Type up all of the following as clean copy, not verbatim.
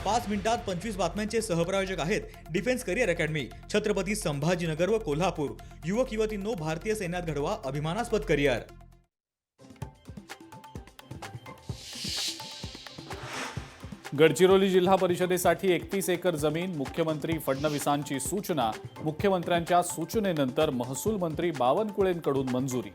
5 मिनिटात 25 बातम्यांचे सहप्रायोजक आहेत defence career academy, Chhatrapati Sambhajinagar व कोल्हापूर। युवक युवतींनो, भारतीय सैन्यात घडवा अभिमानास्पद करिअर। गडचिरोली जिल्हा परिषदेसाठी 31 एकर जमीन, मुख्यमंत्री फडणवीसांची सूचना। मुख्यमंत्र्यांच्या सूचनेनंतर महसूल मंत्री बावनकुळेंकडून मंजुरी।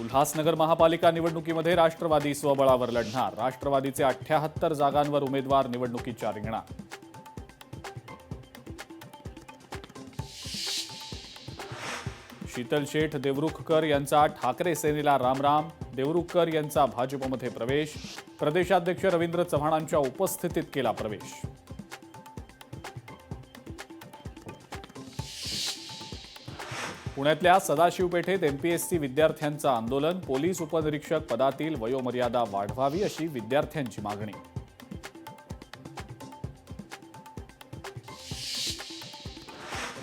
उल्हासनगर महापालिका निवडणुकीमध्ये राष्ट्रवादी स्वबळावर लढणार। राष्ट्रवादीचे 78 जागांवर उमेदवार निवडणुकीच्या रिंगणात। शीतल शेठ देवरुखकर यांचा ठाकरे सेनेला रामराम। देवरुखकर यांचा भाजपमध्ये प्रवेश। प्रदेशाध्यक्ष रवींद्र चव्हाणांच्या उपस्थितीत केला प्रवेश। पुण्यातल्या सदाशिव पेठेत एमपीएससी विद्यार्थ्यांचं आंदोलन। पोलीस उपनिरीक्षक पदातील वयोमर्यादा वाढवावी अशी विद्यार्थ्यांची मागणी।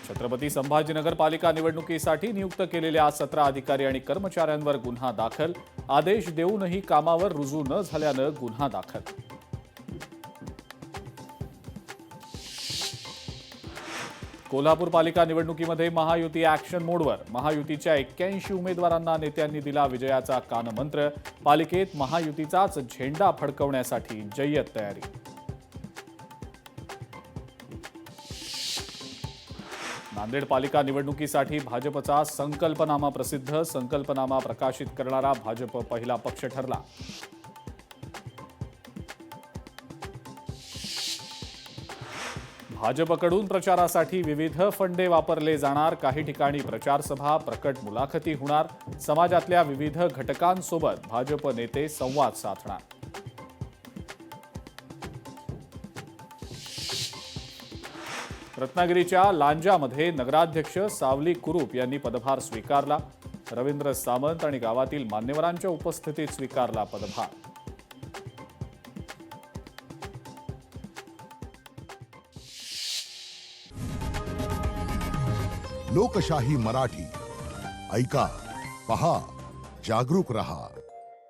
छत्रपती संभाजीनगर पालिका निवडणुकीसाठी नियुक्त केलेल्या 17 अधिकारी आणि कर्मचाऱ्यांवर गुन्हा दाखल। आदेश देऊनही कामावर रुजू न झाल्यानं गुन्हा दाखल। कोल्हापूर पालिका निवडणुकीमध्ये महायुती ॲक्शन मोडवर। महायुतीच्या 81 उमेदवारांना नेत्यांनी दिला विजयाचा कानमंत्र। पालिकेत महायुतीचाच झेंडा फडकवण्यासाठी जय्यत तयारी। नांदेड पालिका निवडणुकीसाठी भाजपचा संकल्पनामा प्रसिद्ध। संकल्पनामा प्रकाशित करणारा भाजप पहिला पक्ष ठरला। भाजपकडून प्रचारासाठी विविध फंडे वापरले जाणार। काही ठिकाणी प्रचार सभा, प्रकट मुलाखती होणार। समाजातल्या विविध घटकांसोबत भाजप नेते संवाद साधणार। रत्नागिरीच्या लांजामध्ये नगराध्यक्ष सावली कुरूप यांनी पदभार स्वीकारला। रवींद्र सामंत आणि गावातील मान्यवरांच्या उपस्थितीत स्वीकारला पदभार। लोकशाही मराठी ऐका, पहा, जागरूक रहा।